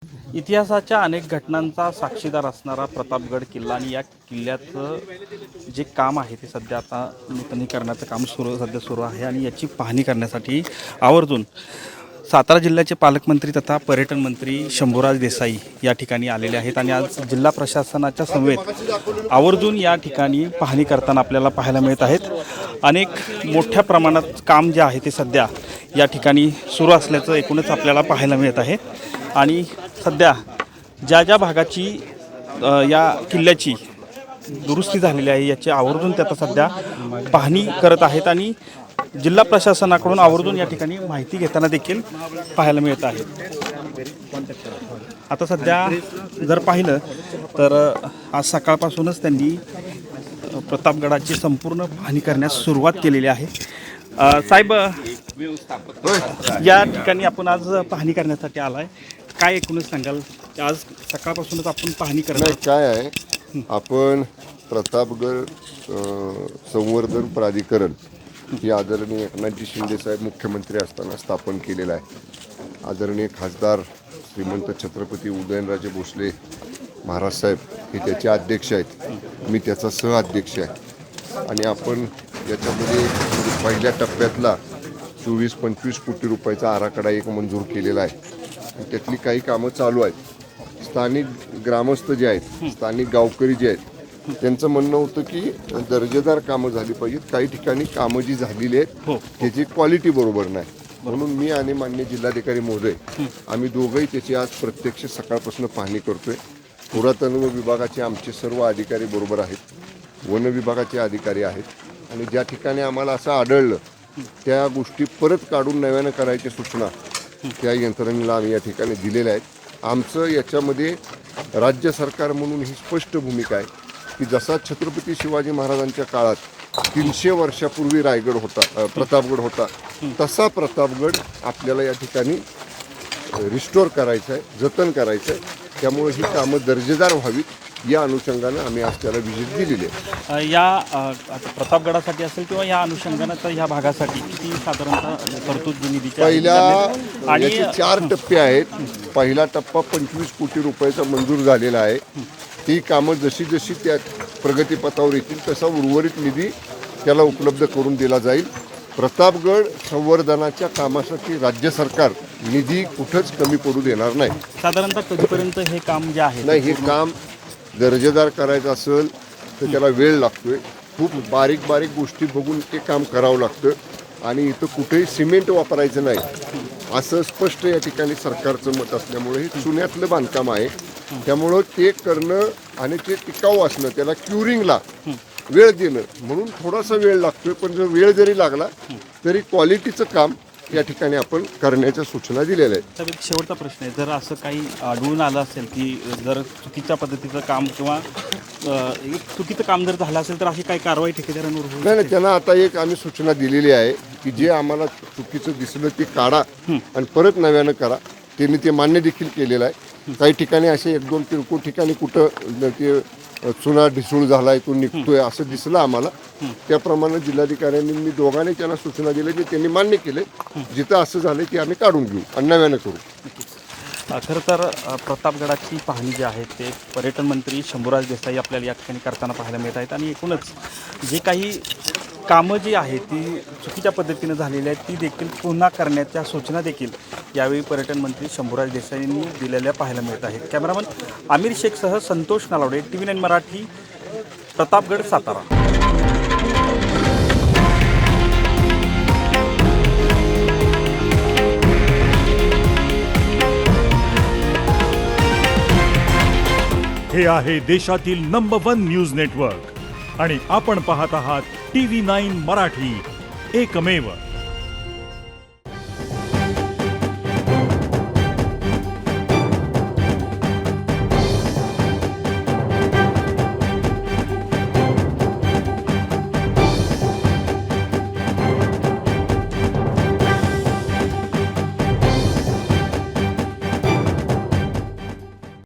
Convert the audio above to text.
इतिहासाच्या अनेक घटनांचा साक्षीदार असणारा प्रतापगड किल्ला आणि या किल्ल्याचं जे काम आहे ते सध्या आता नूतनीकरणाचं काम सध्या सुरू आहे आणि याची पाहणी करण्यासाठी आवर्जून सातारा जिल्ह्याचे पालकमंत्री तथा पर्यटन मंत्री शंभूराज देसाई या ठिकाणी आलेले आहेत आणि आज जिल्हा प्रशासनाच्या समवेत आवर्जून या ठिकाणी पाहणी करताना आपल्याला पाहायला मिळत आहेत। अनेक मोठ्या प्रमाणात काम जे आहे ते सध्या या ठिकाणी सुरू असल्याचं एकूणच आपल्याला पाहायला मिळत आहे आणि सध्या ज्या ज्या भागाची या किल्ल्याची दुरुस्ती झालेली आहे याची आवर्जून ते आता सध्या पाहणी करत आहेत आणि जिल्हा प्रशासनाकडून आवर्जून या ठिकाणी माहिती घेताना देखील पाहायला मिळत आहे। आता सध्या जर पाहिलं तर आज सकाळपासूनच त्यांनी प्रतापगडाची संपूर्ण पाहणी करण्यास सुरुवात केलेली आहे। साहेब, या ठिकाणी आपण आज पाहणी करण्यासाठी आलाय, काय एकूणच सांगाल? आज सकाळपासूनच आपण पाहणी करणार काय आहे, आपण प्रतापगड संवर्धन प्राधिकरण ही आदरणीय एकनाथजी शिंदे साहेब मुख्यमंत्री असताना स्थापन केलेलं आहे। आदरणीय खासदार श्रीमंत छत्रपती उदयनराजे भोसले महाराज साहेब हे त्याचे अध्यक्ष आहेत, मी त्याचा सहअध्यक्ष आहे आणि आपण याच्यामध्ये पहिल्या टप्प्यातला 24-25 कोटी रुपयाचा आराखडा एक मंजूर केलेला आहे। त्यातली काही कामं चालू आहेत। स्थानिक ग्रामस्थ जे आहेत, स्थानिक गावकरी जे आहेत, त्यांचं म्हणणं होतं की दर्जेदार कामं झाली पाहिजेत। काही ठिकाणी कामं जी झालेली आहेत त्याची क्वालिटी बरोबर नाही, म्हणून मी आणि माननीय जिल्हाधिकारी महोदय आम्ही दोघंही त्याची आज प्रत्यक्ष सकाळपासून पाहणी करतोय। पुरातन विभागाचे आमचे सर्व अधिकारी बरोबर आहेत, वन विभागाचे अधिकारी आहेत आणि ज्या ठिकाणी आम्हाला असं आढळलं त्या गोष्टी परत काढून नव्यानं करायच्या सूचना त्या यंत्रणेला आम्ही या ठिकाणी दिलेल्या आहेत। आमचं याच्यामध्ये राज्य सरकार म्हणून ही स्पष्ट भूमिका आहे की जसा छत्रपती शिवाजी महाराजांच्या काळात 300 वर्षापूर्वी रायगड होता, प्रतापगड होता, तसा प्रतापगड आपल्याला या ठिकाणी रिस्टोर करायचा आहे, जतन करायचं आहे। त्यामुळे ही कामं दर्जेदार व्हावीत या अनुषंगानं आम्ही आज त्याला व्हिजिट दिलेली आहे। या आता प्रतापगडासाठी असेल किंवा या अनुषंगानं तर ह्या भागासाठी किती साधारणतः तरतूद निधीच्या आणि याचे 4 टप्पे आहेत। पहिला टप्पा 25 कोटी रुपयाचा मंजूर झालेला आहे। ती कामं जशी जशी त्या प्रगतीपथावर येतील तसा उर्वरित निधी त्याला उपलब्ध करून दिला जाईल। प्रतापगड संवर्धनाच्या कामासाठी राज्य सरकार निधी कुठंच कमी पडू देणार नाही। साधारणतः कधीपर्यंत हे काम जे आहे नाही, हे काम दर्जेदार करायचं असेल तर त्याला वेळ लागतोय, खूप बारीक बारीक गोष्टी बघून ते काम करावं लागतं आणि इथं कुठेही सिमेंट वापरायचं नाही असं स्पष्ट या ठिकाणी सरकारचं मत असल्यामुळे हे चुन्यातलं बांधकाम आहे। त्यामुळं ते करणं आणि ते टिकाऊ असणं, त्याला क्युरिंगला वेळ देणं म्हणून थोडासा वेळ लागतोय, पण जर वेळ जरी लागला तरी क्वालिटीचं काम या ठिकाणी आपण करण्याच्या सूचना दिलेल्या आहेत। तर एक शेवटचा प्रश्न आहे, जर असं काही आढळून आलं असेल की जर चुकीच्या पद्धतीचं काम किंवा चुकीचं काम जर झालं असेल तर अशी काही कारवाई ठेकेदारांवर होईल? नाही, त्यांना आता एक आम्ही सूचना दिलेली आहे की जे आम्हाला चुकीचं दिसलं ते काढा आणि परत नव्यानं करा। त्यांनी ते मान्य देखील केलेलं आहे। काही ठिकाणी असे 1-2 किरकोळ ठिकाणी कुठं ते चुना ढिसूळ झाला आहे तो निघतोय असं दिसलं आम्हाला, त्याप्रमाणे जिल्हाधिकाऱ्यांनी मी दोघांनी त्यांना सूचना दिल्या की त्यांनी मान्य केले, जिथं असं झालं की आम्ही काढून घेऊ आणि नव्यानं करू। खरं तर प्रतापगडाची पाहणी जी आहे ते पर्यटन मंत्री शंभूराज देसाई आपल्याला या ठिकाणी करताना पाहायला मिळत आहेत आणि एकूणच जे काही कामं जी आहेत ती चुकीच्या पद्धतीनं झालेली आहेत ती देखील पुन्हा करण्याच्या सूचना देखील यावेळी पर्यटन मंत्री शंभूराज देसाईंनी दिलेल्या पाहायला मिळत आहेत। कॅमेरामन आमिर शेखसह संतोष नालावडे, TV9 मराठी, प्रतापगड, सातारा। हे आहे देशातील नंबर 1 न्यूज नेटवर्क आणि आपण पाहत आहात TV9 मराठी, एकमेव।